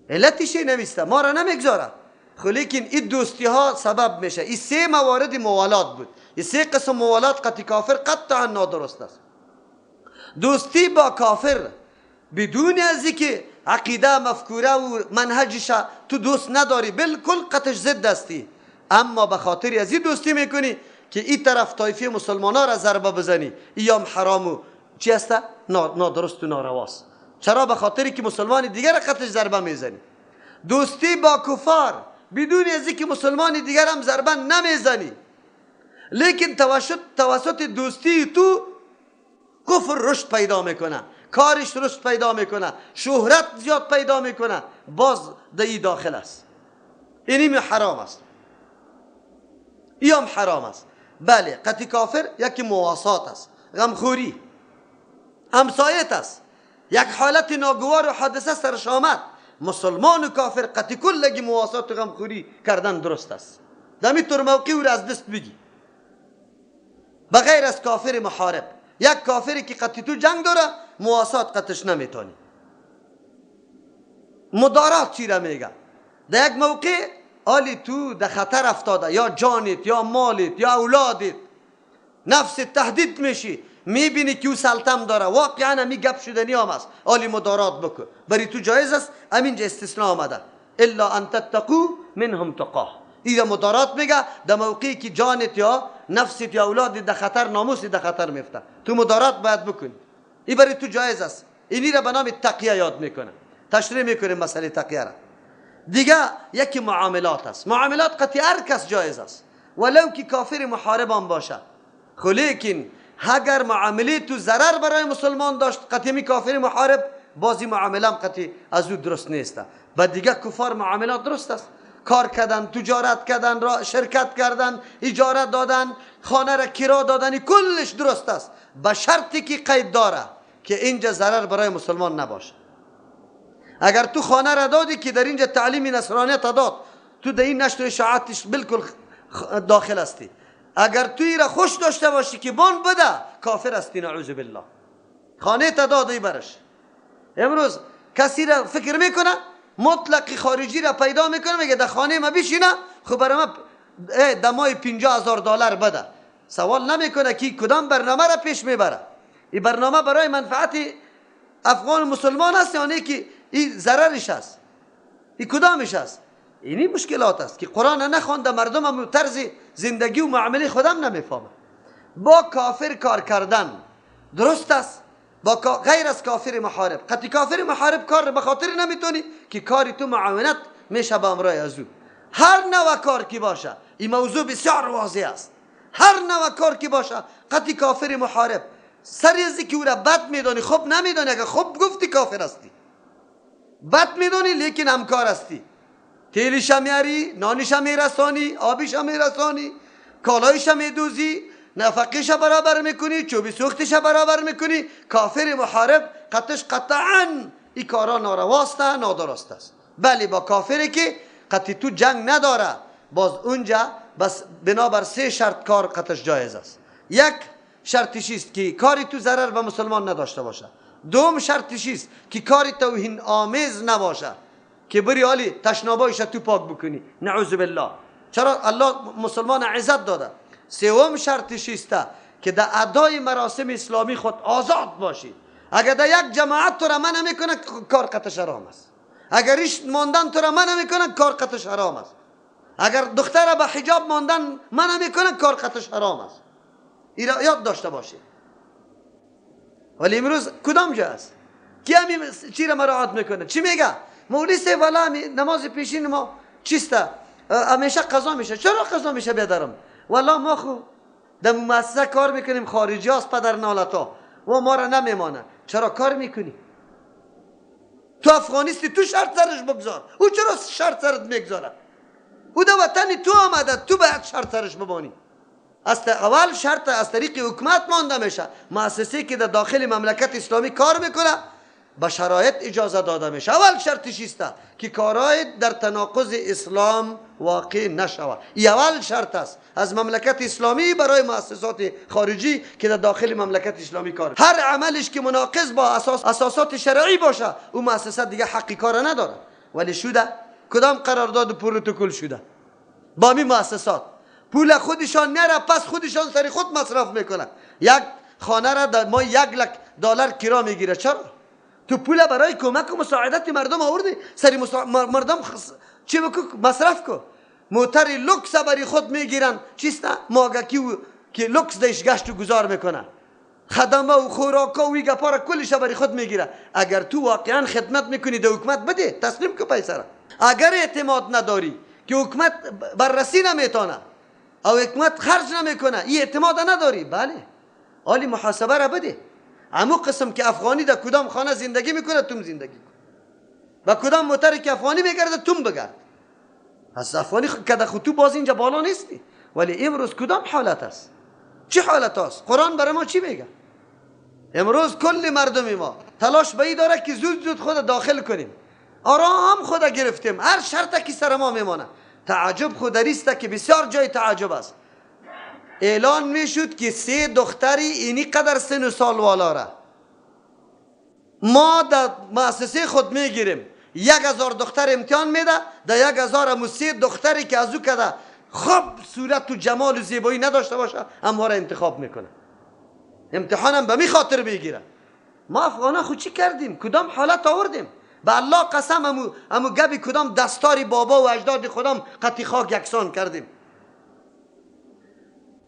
علتش نمیسته، ما را نمیگذاره. خب لیکن این دوستی ها سبب میشه. این سه موارد موالات بود. این سه قسم موالات قطعی کافر قطعا نادرست است. دوستی با کافر بدون از اینکه عقیده مفکوره و منهجش تو دوست نداری، بالکل قطعش ضد استی، اما به خاطر از این دوستی میکنی که این طرف طایفه مسلمان ها را ضربه بزنی، ایام حرام و چی است؟ نادرست و نارواست. چرا؟ به خاطری که مسلمان دیگر را قطعش ضربه میزنی. دوستی با کفار بدون از اینکه مسلمان دیگر هم ضربه نمیزنی، لیکن توسط دوستی تو کفر رشد پیدا میکنه، کارش رشد پیدا میکنه، شهرت زیاد پیدا میکنه، باز دایی داخل است. اینیم حرام است، ایام حرام است. بله، قطعی کافر یکی مواسات است، غمخوری، همسایت است. یک حالت ناگوار و حادثه سرش آمد، مسلمان و کافر قطعی کلگی مواسات و غمخوری کردن درست است. دمی طور موقعی او را از دست بگی. بغیر از کافر محارب، یک کافری که قطعی تو جنگ داره، مواسات قطعش نمیتونی. مدارات چی را میگه؟ در یک موقع آلی تو در خطر افتاده، یا جانت یا مالت یا اولادت، نفس تهدید میشی، میبینی که او سلطم داره، واقعا همی گپ شدنی هم است، آلی مدارات بکن، بری تو جایز است. همینجا استثناء آمده، الا ان تتقوا منهم تقاه. این مدارات میگه در موقعی که جانت یا نفست یا اولادت در خطر، ناموست در خطر میفته، تو مدارات باید بکنی. این بری تو جایز است. اینی را به نام تقیه یاد میکنه، تشریح میکنه مسئله تقیه را. دیگه یکی معاملات است. معاملات قطعی هر کس جایز است، ولو که کافر محارب هم باشه. خب لیکن اگر معامله تو ضرر برای مسلمان داشت، قطعی کافر محارب، بازی معامله هم قطعی از او درست نیست. و دیگه کفار معاملات درست است، کار کردن، تجارت کردن، شرکت کردن، اجاره دادن، خانه را کرا دادن، کلش درست است، به شرطی که قید داره که اینجا ضرر برای مسلمان نباشه. اگر تو خانه را دادی که در اینجا تعلیم نصرانیت داد، تو در این نشر اشاعاتش بالکل داخل هستی. اگر تو را خوش داشته باشی که بان بده، کافر هستی، نعوذ بالله. خانه تا دادی برش. امروز کسی را فکر میکنه مطلق خارجی را پیدا میکنه، میگه در خانه ما بشینه، خب برای ما دمای $50,000 بده. سوال نمیکنه که کدام برنامه را پیش میبره. این برنامه برای منفعت افغان مسلمان است یا نه که این ضررش است؟ این کدامش است؟ اینی مشکلات است که قرآن نخوانده، مردم هم طرز زندگی و معامله خودم نمیفهمه. با کافر کار کردن درست است، با غیر از کافر محارب. قطعی کافر محارب کار به خاطر نمیتونی که کاری تو معاونت میشه با امرای از او. هر نوع کار کی باشه، این موضوع بسیار واضح است. هر نوع کار کی باشه، قطعی کافر محارب، سری از که او را بد میدانی، خوب نمیدانی. اگر خوب گفتی کافر هستی، بد میدانی لیکن همکار هستی. تیلش میاری، نانش میرسانی، آبش میرسانی، کالایش میدوزی، نفقیش برابر میکنی، چوبی سوختش برابر میکنی. کافر محارب قطعش قطعا این کارا نارواست، نادرست است. بله، با کافری که قطعی تو جنگ نداره، باز اونجا بس بنابر 3 شرط کار قطعش جایز است. یک شرطش است که کاری تو ضرر به مسلمان نداشته باشه. دوم شرطش است که کاری توهین آمیز نباشه که بری حالی تشنابایش تو پاک بکنی، نعوذ بالله. چرا؟ الله مسلمان عزت داده. سوم شرطش است که در ادای مراسم اسلامی خود آزاد باشی. اگر در یک جماعت تو را منع میکنه، کار قطعش حرام است. اگر ریش ماندن تو را منع میکنه، کار قطعش حرام است. اگر دختر به حجاب ماندن منع میکنه، کار قطعش حرام است. این را یاد داشته باشی. ولی امروز کدام جا است؟ کی همی چی را مراعات میکنه؟ چی میگه؟ مولوی سی والا نماز پیشین ما چیسته؟ همیشه قضا میشه. چرا قضا میشه بیادرم؟ والا ما خو در مؤسسه کار میکنیم، خارجی هاست پدر نالتا و ما را نمیمانه. چرا کار میکنی؟ تو افغانیستی، تو شرط سرش بگذار. او چرا شرط سرت میگذاره؟ او در وطن تو آمده، تو باید شرط سرش ببانی. اول شرط از طریق حکومت مانده میشه. مؤسسه‌ای که در داخل مملکت اسلامی کار میکنه، به شرایط اجازه داده میشه. اول شرطش است که کارهای در تناقض اسلام واقع نشود. این اول شرط است از مملکت اسلامی برای مؤسسات خارجی که در داخل مملکت اسلامی کار. هر عملش که مناقض با اساسات شرعی باشه اون مؤسسه دیگه حقی کار نداره. ولی شده کدام قرارداد و پروتکل شده با می مؤسسات پول خودشان نره، پس خودشان سر خود مصرف میکنن. یک خانه را ما $1,00,000 کرا میگیره. چرا؟ تو پول برای کمک و مساعدت مردم آوردی، سری مردم چی بکو مصرف کو. موتر لوکس برای خود میگیرن، چیست ماگکی که لوکس دیش گشت و گذار میکنن، خدمه و خوراکا و گپا را کلش برای خود میگیره. اگر تو واقعا خدمت میکنی در حکومت بده، تسلیم کو پیسه را. اگر اعتماد نداری که حکومت بررسی نمیتونه او حکومت خرج نمیکنه، این اعتماد نداری، بله عالی محاسبه را بده. همو قسم که افغانی در کدام خانه زندگی میکنه توم زندگی کن، و کدام موتری که افغانی میگرده توم بگرد. از افغانی که خطو باز اینجا بالا نیستی. ولی امروز کدام حالت است؟ چه حالت است؟ قرآن برای ما چی میگه؟ امروز کل مردم ما تلاش به این داره که زود زود خود داخل کنیم، آرام خود گرفتیم، هر شرطی که سر ما میمانه. تعجب خود دریسته که بسیار جای تعجب است. اعلان میشد که 3 دختری اینی قدر سن و سال والا را ما در مؤسسه خود میگیریم. 1,000 دختر امتحان میده، در 1,000 همو 3 دختری که از او کده خوب صورت و جمال و زیبایی نداشته باشه اما را انتخاب میکنه. امتحانم به می خاطر بگیره. ما افغانا خود چی کردیم؟ کدام حالت آوردیم؟ به الله قسم همو گبی کدام دستاری بابا و اجداد خودم قطی خاک یکسان کردیم.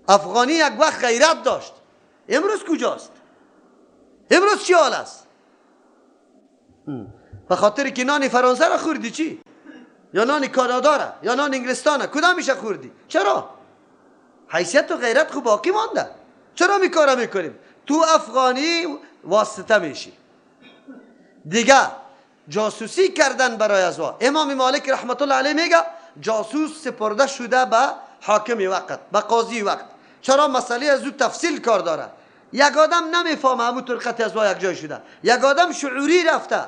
افغانی یک وقت غیرت داشت، امروز کجاست؟ امروز چی حال است؟ به خاطر که نان فرانسه را خوردی چی؟ یا نان کانادا را یا نان انگلستان را کدامش خوردی؟ چرا؟ حیثیت و غیرت خوب باقی مانده. چرا می کارا میکنیم؟ تو افغانی واسطه میشی. دیگه جاسوسی کردن برای ازوا. امام مالک رحمت الله علیه میگه جاسوس سپرده شده به حاکم وقت، به قاضی وقت. چرا؟ مسئله از او تفصیل کار داره. یک آدم نمیفهمه همونطور قطع ازوا یک جای شده، یک آدم شعوری رفته،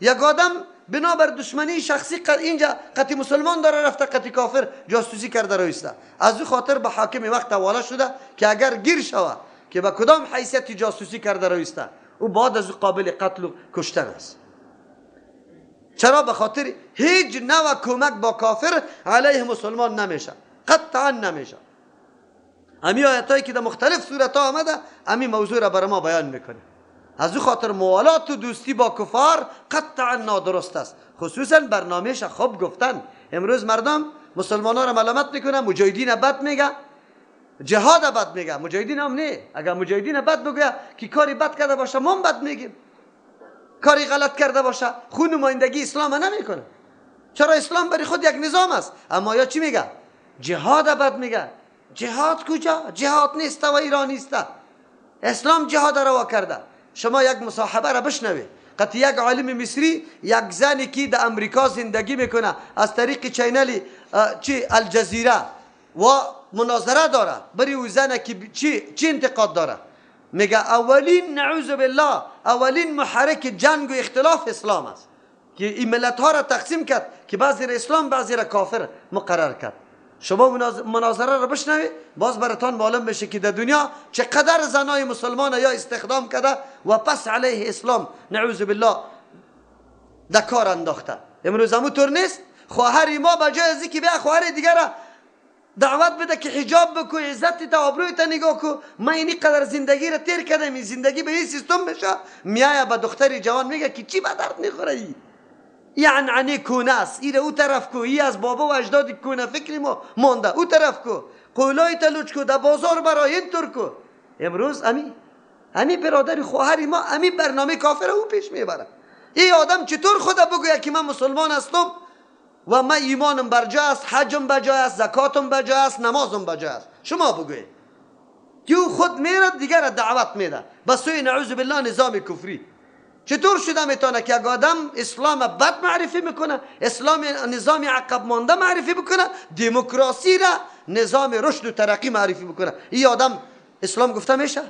یک آدم بنابر دشمنی شخصی اینجا قطعی مسلمان داره رفته قطعی کافر جاسوسی کرده رویسته. از او خاطر به حاکم وقت حواله شده که اگر گیر شوه که به کدام حیثیتی جاسوسی کرده رویسته او بعد از او قابل قتل و کشتن است. چرا؟ به خاطر هیچ نوع کمک با کافر علیه مسلمان نمیشه، قطعا نمیشه. امی آیتایی که در مختلف صورت ها آمده امی موضوع را برای ما بیان میکنه. از او خاطر موالات و دوستی با کفار قطعا نادرست است. خصوصا برنامهش خوب گفتن. امروز مردم مسلمان ها را ملامت میکنن، مجاهدین بد میگه، جهاد بد میگه، مجاهدین هم نه. اگر مجاهدین بد بگه که کاری بد کرده باشه ما بد میگیم، کاری غلط کرده باشه خون نمایندگی اسلام نمیکنه. چرا؟ اسلام برای خود یک نظام است. اما یا چی میگه؟ جهاد بد میگه. جهاد کجا؟ جهاد نیست و ایران نیست. اسلام جهاد روا کرده. شما یک مصاحبه را بشنوید، قطعی یک عالم مصری یک زنی که در امریکا زندگی میکنه از طریق چینل الجزیره و مناظره داره برای او زنه که چی انتقاد داره. میگه اولین نعوذ بالله اولین محرک جنگ و اختلاف اسلام است که این ملت ها را تقسیم کرد که بعضی را اسلام بعضی را کافر مقرر کرد. شما مناظره را بشنوید باز براتان معلوم بشه که در دنیا چقدر زنای مسلمان یا استخدام کرده و پس علیه اسلام نعوذ بالله در کار انداخته. امروز همونطور نیست. خواهر ما بجای از اینکه بیا خواهر دیگر را دعوت بده که حجاب بکو، عزت تا آبروی تا نگاه کو، من اینی قدر زندگی را تیر کردم این زندگی به این سیستم بشه، میایه به دختری جوان میگه که چی به درد میخوره ای؟ یعنی کونه است، ایره او طرف کو، ای از بابا و اجداد کونه فکری ما مانده، او طرف کو، قولای تلوچ کو، در بازار برای این طور کو. امروز امی برادر خواهری ما امی برنامه کافر او پیش میبره. این آدم چطور خدا بگوید که من مسلمان هستم و من ایمانم بر جای است، حجم بر جای است، زکاتم بر جای است، نمازم بر جای است؟ شما بگوید که او خود میره دیگر را دعوت میده به سوی نعوذ بالله نظام کفری. چطور شده میتونه که یک آدم اسلام بد معرفی میکنه، اسلام نظام عقب مانده معرفی بکنه، دموکراسی را نظام رشد و ترقی معرفی بکنه؟ این آدم اسلام گفته میشه؟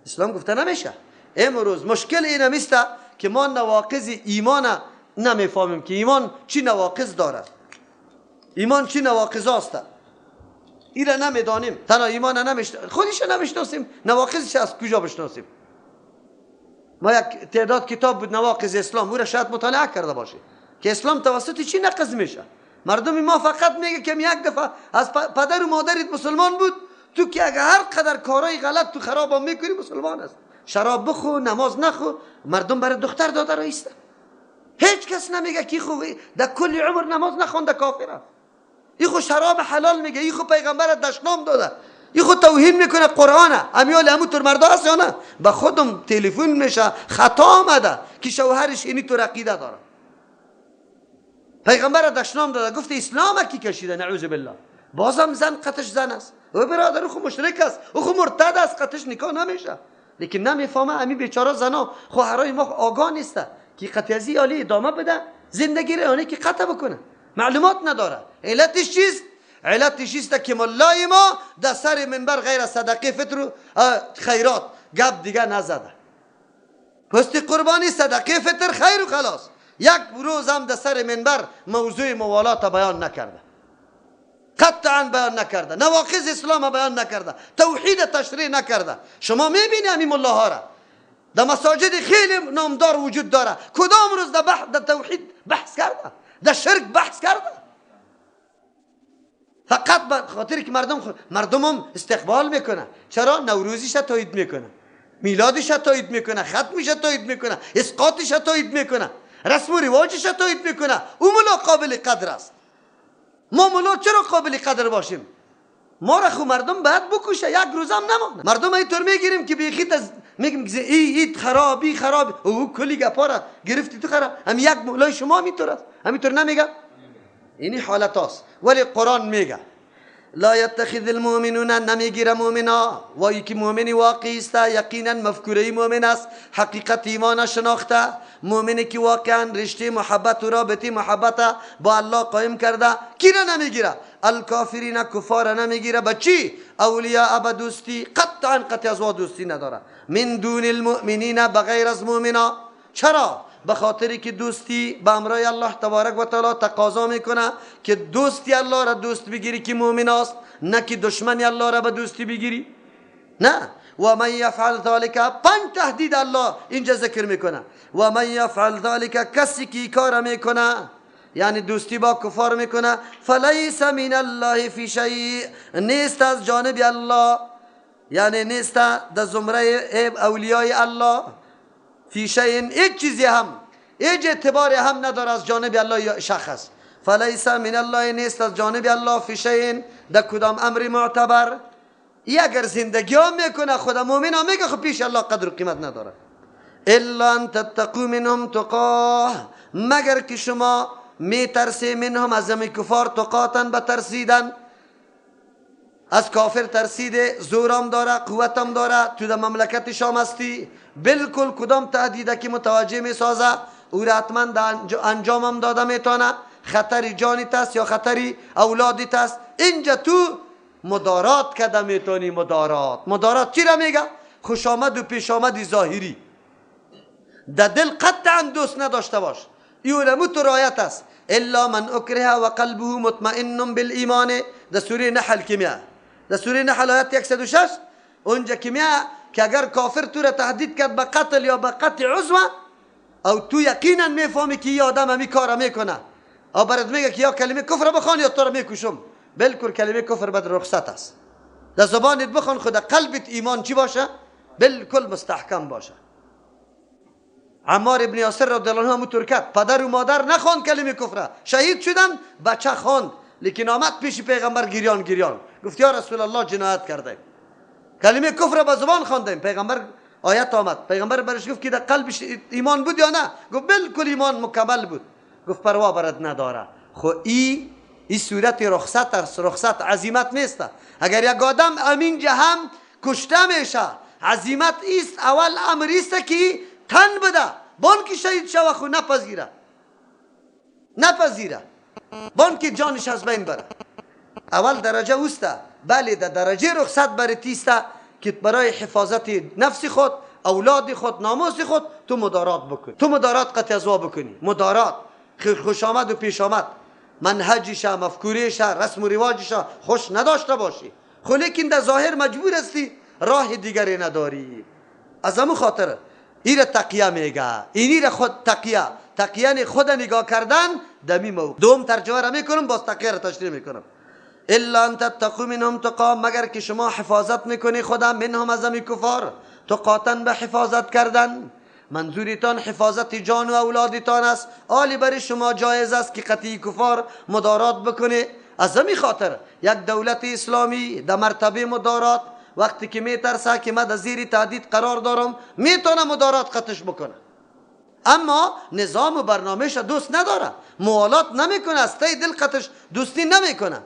اسلام گفته نمیشه. امروز مشکل این است که ما نواقض ایمان نمیفهمیم که ایمان چی نواقض داره، ایمان چی نواقض است. این را نمیدانیم، تنها ایمان خودش نمیشناسیم، نواقضش از کجا بشناسیم؟ ما یک تعداد کتاب بود نواقض اسلام، او را شاید مطالعه کرده باشه که اسلام توسط چی نقض میشه. مردم ما فقط میگه که یک دفعه از پدر و مادرت مسلمان بود، تو که اگر هر قدر کارهای غلط تو خراب هم میکنی مسلمان است. شراب بخو، نماز نخو، مردم برای دختر داده رایسته. هیچ کس نمیگه کی خو در کل عمر نماز نخونده کافره. این خو شراب حلال میگه، این خو پیغمبر دشنام داده، این خود توهین میکنه قرآنه. امیال همونطور مردا هست یا نه؟ به خودم تلفن میشه خطا آمده که شوهرش اینی تو عقیده داره. پیغمبر دشنام داده، گفت اسلام کی کشیده؟ نعوذ بالله. بازم زن قطش زن است و برادر او خو مشرک است، او خو مرتد است، قطش نکاح نمیشه. لیکن نمیفهمه امی بیچاره زنا خواهرای ما آگاه نیسته که قطعی عالی ادامه بده زندگی را که قطع بکنه، معلومات نداره. علتش چیست؟ علتش چیست که ملای ما در سر منبر غیر صدقه فطر و خیرات گپ دیگه نزده. پست قربانی صدقه فطر خیر و خلاص. یک روز هم در سر منبر موضوع موالات بیان نکرده، قطعا بیان نکرده، نواقض اسلام بیان نکرده، توحید تشریع نکرده. شما میبینی همین ملاها را در مساجد خیلی نامدار وجود داره، کدام روز در توحید بحث کرده، در شرک بحث کرده؟ فقط به خاطر که مردم هم استقبال میکنه. چرا؟ نوروزیش تایید میکنه، میلادش تایید میکنه، ختمش تایید میکنه، اسقاطش تایید میکنه، رسم و رواجش تایید میکنه. او ملا قابل قدر است. ما ملا چرا قابل قدر باشیم؟ ما را خو مردم باید بکشه، یک روز هم نمانه. مردم اینطور میگیریم که بیخیت از میگیم ای خرابی او کلی گپا را گرفتی تو خراب. هم یک مولای شما همینطور است، همینطور نمیگه؟ اینی حالت است. ولی قرآن میگه لا یتخذ المؤمنون، نمیگیره مؤمنا. و یکی مؤمنی واقعی است یقینا مفکوره مؤمن است، حقیقت ایمان شناخته. مؤمنی که واقعا رشته محبت و رابطه محبت با الله قائم کرده، کی را نمیگیره؟ الکافرین، کفار نمیگیره. بچی؟ اولیاء به دوستی، قطعا از دوستی نداره. من دون المؤمنین، بغیر از مؤمنا. چرا؟ به خاطری که دوستی به امرای الله تبارک و تعالی تقاضا میکنه که دوستی الله را دوست بگیری که مؤمن است، نه که دشمنی الله را به دوستی بگیری. نه. و من یفعل ذلک، 5 تهدید الله اینجا ذکر میکنه. و من یفعل ذلک، کسی که کار میکنه یعنی دوستی با کفار میکنه، فلیس من الله فی شیء، نیست از جانب الله، یعنی نیست در زمره اولیای الله. فی شیء، یک چیزی هم، یک اعتبار هم نداره از جانب الله یا شخص. فلیس من الله، نیست از جانب الله فی شیء، در کدام امر معتبر. ای اگر زندگی ها میکنه خدا مؤمن ها میگه خب پیش الله قدر و قیمت نداره. الا ان تتقوا منهم تقاه، مگر که شما میترسی منهم از همه کفار، تقاتن بترسیدن. از کافر ترسیده، زورم داره، قوتم داره، تو در مملکت شام هستی، بالکل کدام تهدیده که متوجه می سازه او را حتما انجامم داده میتونه. خطری جانیت است یا خطری اولادیت است، اینجا تو مدارات کده میتونی. مدارات چی را میگه؟ خوش آمد و پیش آمد ظاهری، در دل قطعا دوست نداشته باش. این تو رایت است. الا من اکره و قلبه مطمئن بالایمان، در سوره نحل که میاد، در سوره نحل آیت 106 اونجا که میاد که اگر کافر تو را تهدید کرد به قتل یا به قطع عضو، او تو یقینا میفهمی که این آدم همی کار میکنه، او برات میگه که یا کلمه کفر بخوان یا تو را میکشم، بالکل کلمه کفر بد رخصت است. در زبانت بخوان، خود قلبت ایمان چی باشه؟ بالکل مستحکم باشه. عمار ابن یاسر رضی الله عنه همونطور کرد، پدر و مادر نخواند کلمه کفر، شهید شدن، بچه خواند، لیکن آمد پیش پیغمبر گریان گفت یا رسول الله جنایت کردیم، کلمه کفر به زبان خواندیم. پیغمبر آیت آمد، پیغمبر برش گفت که در قلبش ایمان بود یا نه؟ گفت بالکل ایمان مکمل بود. گفت پروا برات نداره. خو این صورت رخصت عزیمت نیست. اگر یک آدم امین هم کشته میشه، عزیمت است اول امر است که تن بده، بان که شهید شوه خو نپذیره، بان که جانش از بین بره. اول درجه اوسته. بله در درجه رخصت برای تیسته که برای حفاظت نفس خود اولاد خود، ناموس خود تو مدارات بکن، تو مدارات قطع ازوا بکنی. مدارات خوش آمد و پیش آمد، منهجش، مفکوریش، رسم و رواجش خوش نداشته باشی، خو لیکن در ظاهر مجبور هستی، راه دیگری نداری. از همون خاطر این را تقیه میگه. اینی را خود تقیه خود نگاه کردن دمی موقع. دوم ترجمه را میکنم، باز تقیه را تشریح میکنم. الا ان تتقوا منهم تقا، مگر که شما حفاظت میکنی خدا منهم از همین کفار، تقاتن به حفاظت کردن. منظورتان حفاظت جان و اولادتان است. آلی برای شما جایز است که قطعی کفار مدارات بکنه. از همین خاطر یک دولت اسلامی در مرتبه مدارات وقتی که میترسه که من در زیر تهدید قرار دارم میتونه مدارات قطعش بکنه، اما نظام و برنامهش دوست نداره، موالات نمیکنه، از ته دل قطعش دوستی نمیکنه.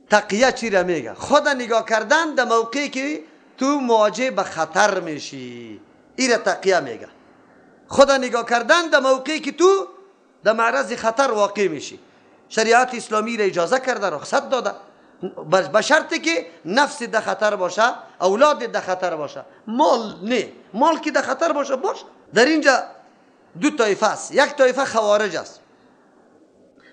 تقیه چی را میگه؟ خود نگاه کردن در موقعی که تو مواجه به خطر میشی، این را تقیه میگه. خود نگاه کردن در موقعی که تو در معرض خطر واقع میشی. شریعت اسلامی را اجازه کرده، رخصت داده، به شرطی که نفس در خطر باشه، اولاد در خطر باشه، مال نه، مال که در خطر باشه. در اینجا دو طایفه است. یک طایفه خوارج است.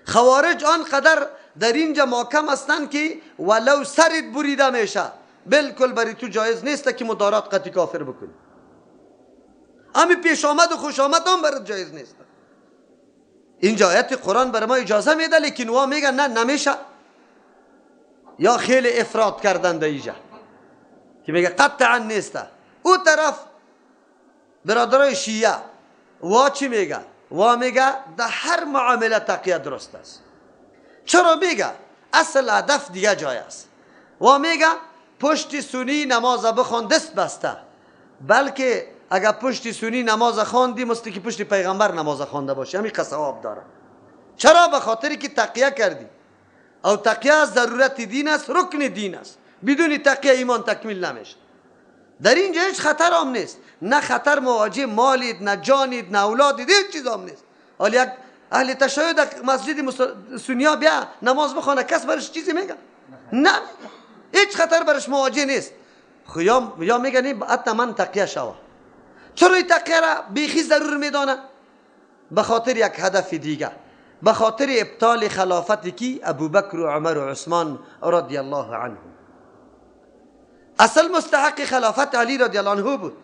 خوارج آنقدر در اینجا محکم هستند که ولو سرت بریده میشه بالکل برای تو جایز نیست که مدارات قطعی کافر بکنی. امی پیش آمد و خوش آمد هم برات جایز نیست. اینجا آیت قرآن برای ما اجازه میده، لیکن وا میگن نه نمیشه، یا خیلی افراد کردن در اینجا که میگه قطعا نیست. او طرف برادرای شیعه وا چی میگه؟ وا میگه در هر معامله تقیه درست است. چرا میگه؟ اصل هدف دیگه جای است. وا میگه پشت سنی نماز بخوان دست بسته، بلکه اگر پشت سنی نماز خواندی مستی که پشت پیغمبر نماز خوانده باشی، همین ثواب داره. چرا؟ به خاطری که تقیه کردی، او تقیه ضرورت دین است، رکن دین است. بدون تقیه ایمان تکمیل نمیشه. در اینجا هیچ خطر هم نیست، نه خطر مواجه مالید، نه جانید، نه اولادید، هیچ چیز هم نیست. حالا یک اهل تشیع در مسجد سنیا بیا نماز بخونه، کس برش چیزی میگه؟ نه، هیچ خطر برش مواجه نیست. خو یا میگه نه حتی من تقیه شوه. چرا این تقیه را بیخی ضرور میدانه؟ به خاطر یک هدف دیگه، به خاطر ابطال خلافتی که ابوبکر و عمر و عثمان رضی الله عنهم. اصل مستحق خلافت علی رضی الله عنه بود.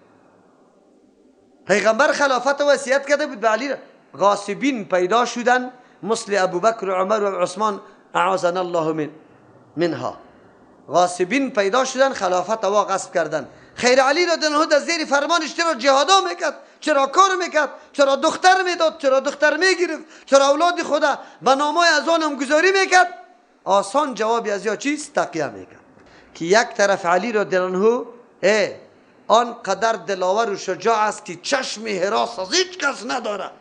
پیغمبر خلافت وصیت کرده بود به علی. غاصبین پیدا شدن مثل ابوبکر و عمر و عثمان اعاذنا الله منها. غاصبین پیدا شدن، خلافت وا غصب کردن. خیر علی رضی الله عنه در زیر فرمانش چرا جهادا میکرد، چرا کار میکرد، چرا دختر میداد، چرا دختر میگرفت، چرا اولاد خدا به نامای از آنم گذاری میکرد؟ آسان جوابی از یا چیز تقیه میکرد که یک طرف علی رضی الله عنه آنقدر دلاور و شجاع است که چشم حراس از هیچ کس نداره،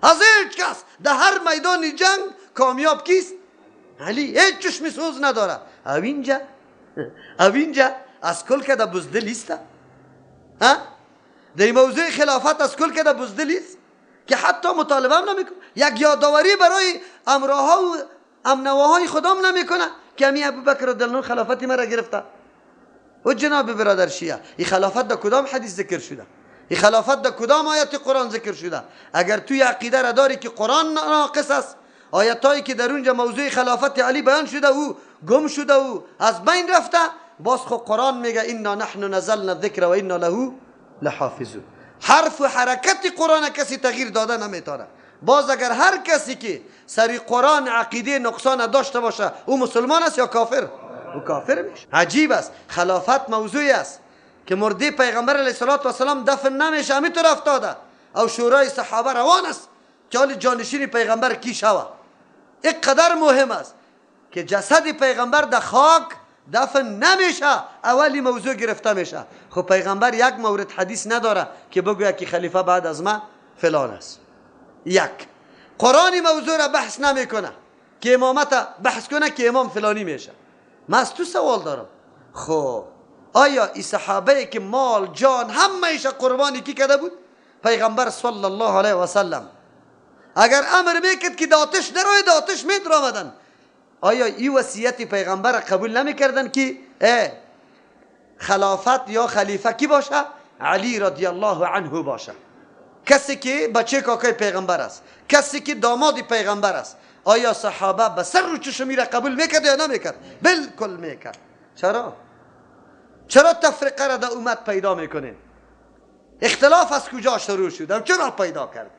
از هیچ کس. در هر میدان جنگ کامیاب کیست؟ علی. هیچ چشم سوز نداره. او اینجا از کل که در بزدل است. در این موضوع خلافت از کل که در بزدل است که حتی مطالبه هم نمیکنه، یک یادآوری برای امراها و امنواهای خودم نمیکنه که امی ابوبکر رضی الله عنه خلافتی مرا گرفته. و جناب برادر شیعه، این خلافت در کدام حدیث ذکر شده؟ این خلافت در کدام آیت قرآن ذکر شده؟ اگر توی عقیده را داری که قرآن ناقص است، آیتایی که در اونجا موضوع خلافت علی بیان شده او گم شده او از بین رفته، باز خود قرآن میگه انا نحن نزلنا الذکر و انا له لحافظون. حرف و حرکت قرآن کسی تغییر داده نمیتونه. باز اگر هر کسی که سری قرآن عقیده نقصان داشته باشه او مسلمان است یا کافر؟ او کافر میشه. عجیب است. خلافت موضوعی است که مرده پیغمبر علیه السلام دفن نمیشه، همینطور افتاده. او شورای صحابه روان است که حال جانشین پیغمبر کی شوه. این قدر مهم است که جسد پیغمبر در خاک دفن نمیشه، اولی موضوع گرفته میشه. خب پیغمبر یک مورد حدیث نداره که بگوید که خلیفه بعد از من فلان است. یک قرآنی موضوع را بحث نمیکنه که امامت بحث کنه که امام فلانی میشه. من از تو سوال دارم، خب آیا این صحابه که مال جان همهش قربانی کی کرده بود؟ پیغمبر صلی الله علیه و سلم اگر امر میکرد که داتش درای داتش میدر آمدن، آیا این وصیت پیغمبر قبول نمیکردن که خلافت یا خلیفه کی باشه؟ علی رضی الله عنه باشه. کسی که بچه کاکای پیغمبر است، کسی که داماد پیغمبر است. آیا صحابه به سر و چشم را قبول میکرد یا نمیکرد؟ بالکل میکرد. چرا تفرقه را در امت پیدا میکنین؟ اختلاف از کجا شروع شد و چرا پیدا کرد؟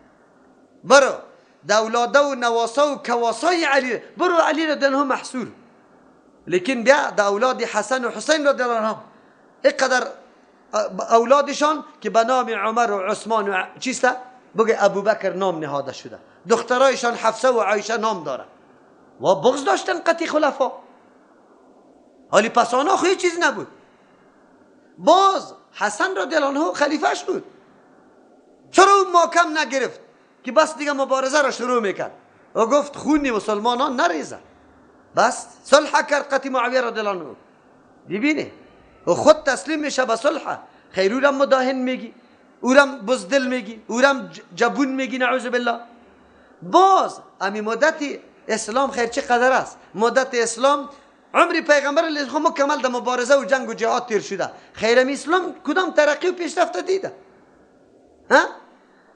برو دولاده و نواسا و کواسای علی، برو علی رضی الله عنه محصور، لیکن بیا در اولاد حسن و حسین رضی الله عنهم اینقدر اولادشان که به نام عمر و عثمان و چیسته بگه ابوبکر نام نهاده شده، دخترایشان حفصه و عایشه نام داره و بغض داشتن قطعی خلفا. حالی پس آنها خیلی چیز نبود. باز حسن رضی الله عنه خلیفهش بود، چرا اون محکم نگرفت که بس دیگه مبارزه را شروع میکرد و گفت خون مسلمانان نریزه، بس صلح کرد قطعی معاویه رضی الله عنه. ببینه و خود تسلیم میشه به صلح، خیر اورم مداهن میگی، اورم بزدل میگی، اورم جبون میگی، نعوذ بالله. باز امی مدت اسلام خیر چه قدر است؟ مدت اسلام عمر پیغمبر علیه السلام مکمل در مبارزه و جنگ و جهاد تیر شده، خیر اسلام کدام ترقی و پیشرفت دیده؟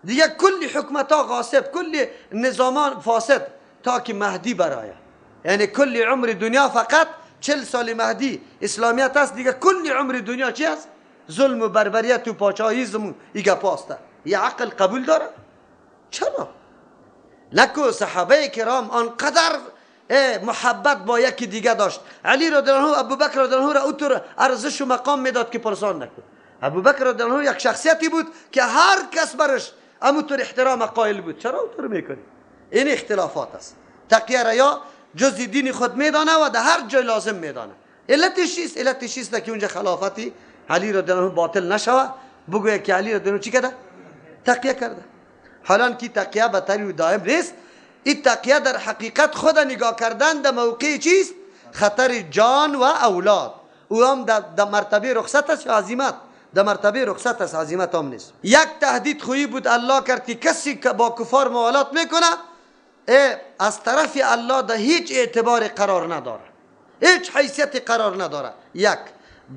دیگه کلی حکمت ها غاصب، کلی نظامان فاسد تا که مهدی برایه. یعنی کلی عمر دنیا فقط 40 سال مهدی اسلامیت است، دیگه کلی عمر دنیا چی است؟ ظلم و بربریت و پاچاهیزم و ایگه پاسته. یه عقل قبول داره؟ چرا؟ لکو صحابه کرام آنقدر محبت با یکی دیگه داشت. علی رضی الله عنه ابوبکر رضی الله عنه را اوتر ارزش و مقام میداد که پرسان نکن. ابوبکر رضی الله عنه یک شخصیتی بود که هر کس برش همونطور احترام قائل بود. چرا اوتر میکنی؟ این اختلافات است. تقیه را یا جزء دین خود میدانه و در هر جای لازم میدانه. علتش چیست که اونجا خلافتی علی رضی الله عنه باطل نشوه، بگویه که علی رضی الله عنه چی کرده؟ تقیه کرده. حالا که تقیه به طریق دائم نیست، این تقیه در حقیقت خود نگاه کردن در موقع چیست؟ خطر جان و اولاد. او هم در مرتبه رخصت است یا عزیمت؟ در مرتبه رخصت است، عزیمت هم نیست. یک تهدید خویی بود الله کرد که کسی که با کفار موالات میکنه از طرف الله در هیچ اعتبار قرار نداره، هیچ حیثیت قرار نداره. یک.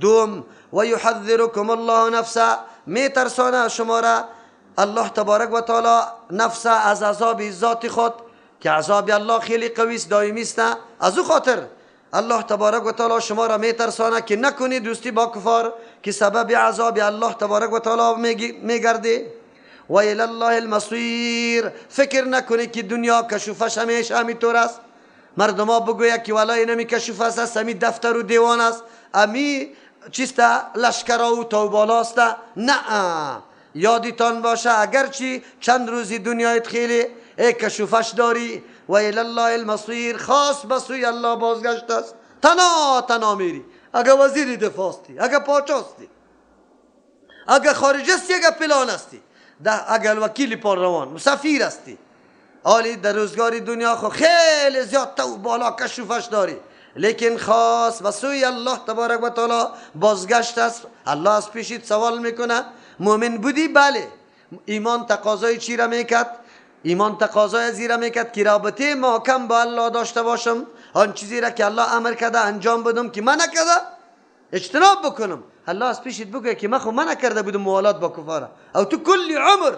دوم و یحذرکم الله نفسه، میترسانه شما را الله تبارک و تعالی نفس از عذاب ذات خود، که عذاب الله خیلی قوی است، دائمی است. از او خاطر الله تبارک و تعالی شما را میترسانه که نکنید دوستی با کفار که سبب عذاب الله تبارک و تعالی میگرده. و الی الله المصیر، فکر نکنید که دنیا کشوفش همیشه همینطور است. مردم ها بگوید که والله اینمی کشوف است، همی دفتر و دیوان است، همی چیست لشکر و توبالا است. نه، یادتان باشه اگرچه چند روزی دنیایت خیلی کشوفش داری، و الی الله المصیر، خاص به سوی الله بازگشت است. تنها میری. اگه وزیر دفاع استی، اگه پاچاستی، اگه خارج استی، اگه پلان استی، اگه وکیل پارلمان، سفیر استی، حالی در روزگار دنیا خو خیلی زیاد تو بالا کشوفش داری، لیکن خاص به سوی الله تبارک و تعالی بازگشت است. الله از پیشت سوال میکنه مؤمن بودی؟ بله. ایمان تقاضای چی را میکرد؟ ایمان تقاضای زیرا میکرد که رابطه محکم با الله داشته باشم، آن چیزی را که الله امر کرده انجام بدم، که من نکرده اجتناب بکنم. الله از پیشت بگه که من نکرده بودم موالات با کفاره، او تو کل عمر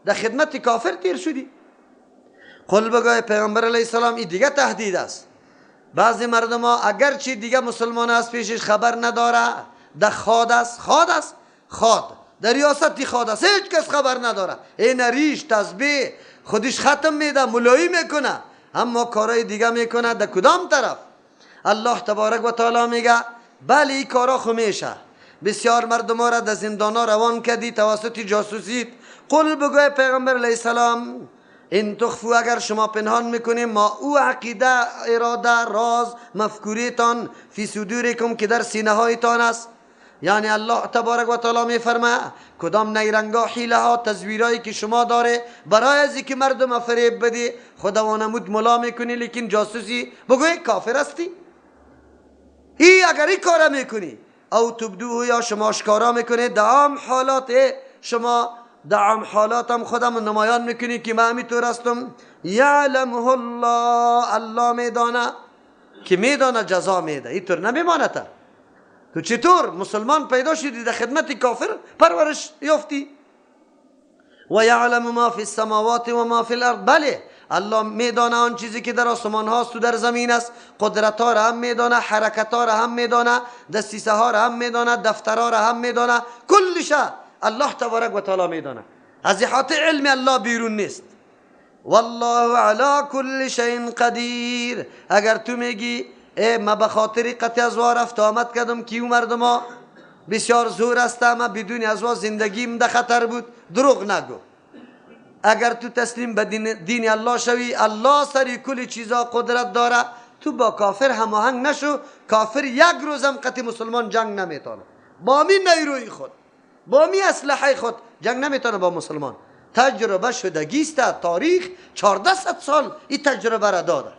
در خدمت کافر تیر شدی. قل بگه پیغمبر علیه السلام این دیگه تهدید است. بعضی مردم ها اگرچه دیگه مسلمان از پیشش خبر نداره، در خواد است، در ریاستی خواد است، هیچ کس خبر نداره. این ریش تسبیح خودش ختم میده، ملایی میکنه، اما کارهای دیگه میکنه. در کدام طرف؟ الله تبارک و تعالی میگه بله این کارا خو میشه. بسیار مردم را در زندانا روان کردی توسط جاسوسیت. قل بگوی پیغمبر علیه السلام این تخفو، اگر شما پنهان میکنیم ما او عقیده، اراده، راز، مفکوریتان فی صدورکم که در سینه هایتان است. یعنی الله تبارک و تعالی میفرمه کدام نیرنگا، حیله ها، تزویرایی که شما داره برای ازی که مردم فریب بدی، خدا وانمود ملا میکنی لیکن جاسوسی، بگوی کافر هستی. اگر این کارا میکنی او تبدوه، یا شما اشکارا میکنی دعام حالات، شما دعام حالات هم خودم نمایان میکنی که من همینطور هستم. یعلمه الله، الله میدانه، که میدانه جزا میده، اینطور نمیمانه تا تو چطور مسلمان پیدا شدی در خدمت کافر پرورش یافتی؟ و یعلم ما فی السماوات و ما فی الارض. بله الله میدانه آن چیزی که در آسمان هاست و در زمین است. قدرت ها را هم میدانه، حرکت ها را هم میدانه، دستیسه ها را هم میدانه، دفتر ها را هم میدانه، کلش الله تبارک و تعالی میدانه. از احاطه علم الله بیرون نیست. والله علی کل شیء قدیر. اگر تو میگی ما به خاطر قطع ازوا رفت آمد کردم کیو مردما بسیار زور است، اما بدون ازوا زندگیم در خطر بود، دروغ نگو. اگر تو تسلیم به دین الله شوی، الله سری کل چیزا قدرت داره، تو با کافر هماهنگ نشو. کافر یک روزم قطع مسلمان جنگ نمیتونه، با می نیروی خود، با می اسلحه خود جنگ نمیتونه با مسلمان. تجربه شدگیست. تاریخ 1400 سال این تجربه را داده.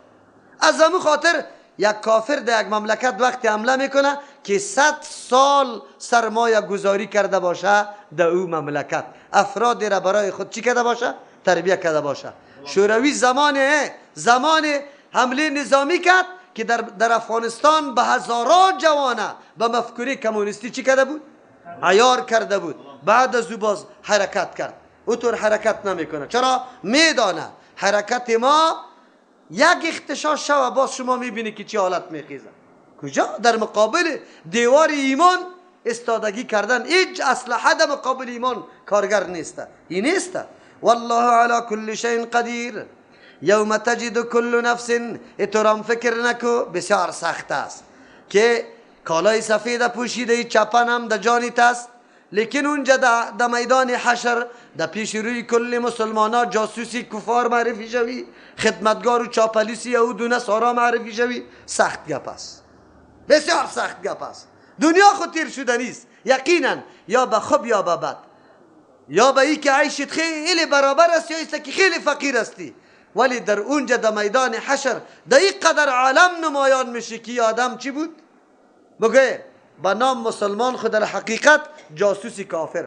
از همون خاطر یک کافر در یک مملکت وقتی حمله میکنه که 100 سال سرمایه گذاری کرده باشه در او مملکت، افرادی را برای خود چی کرده باشه؟ تربیه کرده باشه. شوروی زمان حمله نظامی کرد که در افغانستان به هزاران جوانه به مفکوره کمونیستی چی کرده بود؟ عیار کرده بود. بعد از او باز حرکت کرد. او طور حرکت نمیکنه. چرا؟ میدانه حرکت ما یک اختشاش شو باز شما میبینی که چی حالت میخیزه. کجا؟ در مقابل دیوار ایمان استادگی کردن. هیچ اسلحه در مقابل ایمان کارگر نیست. این نیست. والله علی کل شیء قدیر. یوم تجد کل نفس، اترام فکر نکو بسیار سخت است که کالای سفید پوشیده چپن هم در جانیت است، لیکن اونجا در میدان حشر در پیش روی کل مسلمانا جاسوسی کفار معرفی شوی، خدمتگار و چاپلیسی یهود و نصارا معرفی شوی. سخت گپ است، بسیار سخت گپ است. دنیا خود تیر شده نیست یقینا، یا به خوب یا به بد، یا به ای که عیشت خیلی برابر است یا است که خیلی فقیر استی. ولی در اونجا در میدان حشر در این قدر عالم نمایان میشه که آدم چی بود؟ بگه با نام مسلمان خود در حقیقت جاسوسی کافر،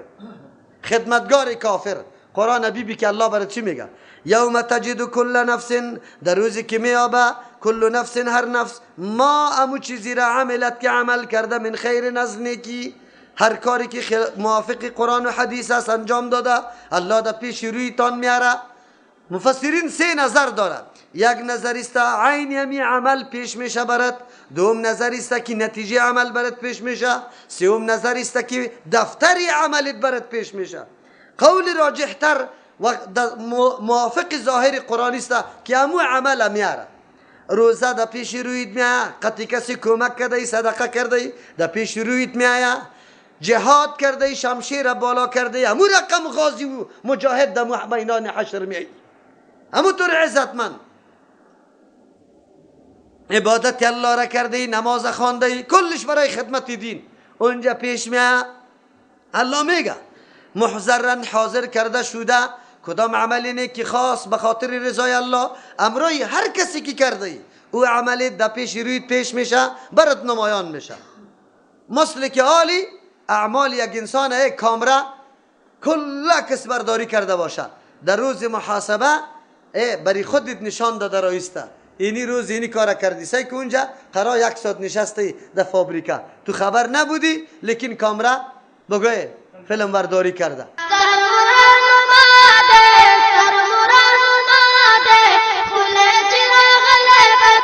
خدمتگار کافر. قرآن بی که الله برای چی میگه؟ یوم تجد کل نفس، در روزی که میابه کل نفس، هر نفس، ما امو چیزی را عملت که عمل کرده، من خیر از نیکی، هر کاری که موافق قرآن و حدیث است انجام داده، الله در پیش روی تان میاره. مفسرین 3 نظر دارد. یک نظر است عین یمی عمل پیش میشه برات، دوم نظر است که نتیجه عمل برات پیش میشه، سوم نظر است که دفتری عملت برات پیش میشه. قول راجح تر و موافق ظاهر قرآن است که همو عمل میاره. روزه در پیش رویت میاد، قطع کسی کمک کرده، صدقه کرده در پیش رویت میاد، جهاد کرده، شمشیر بالا کرده، همو رقم غازی و مجاهد در میدان حشر میاد. همونطور عزتمند عبادت الله را کرده، نماز خوانده، کلش برای خدمت دین اونجا پیش میاد. الله میگه محضرن حاضر کرده شده کدام عملی نیکی خاص به خاطر رضای الله، امرای هر کسی که کرده او عملی در پیش رویت پیش میشه، برات نمایان میشه. مثل که حالی اعمال یک انسان یک کامره کلا کس برداری کرده باشه، در روز محاسبه برای خودت نشان داده رایسته اینی روز اینی کار کردی، سعی که اونجا قرار 1 ساعت نشستی در فابریکه، تو خبر نبودی لیکن کامره بگوی فیلم برداری کرده.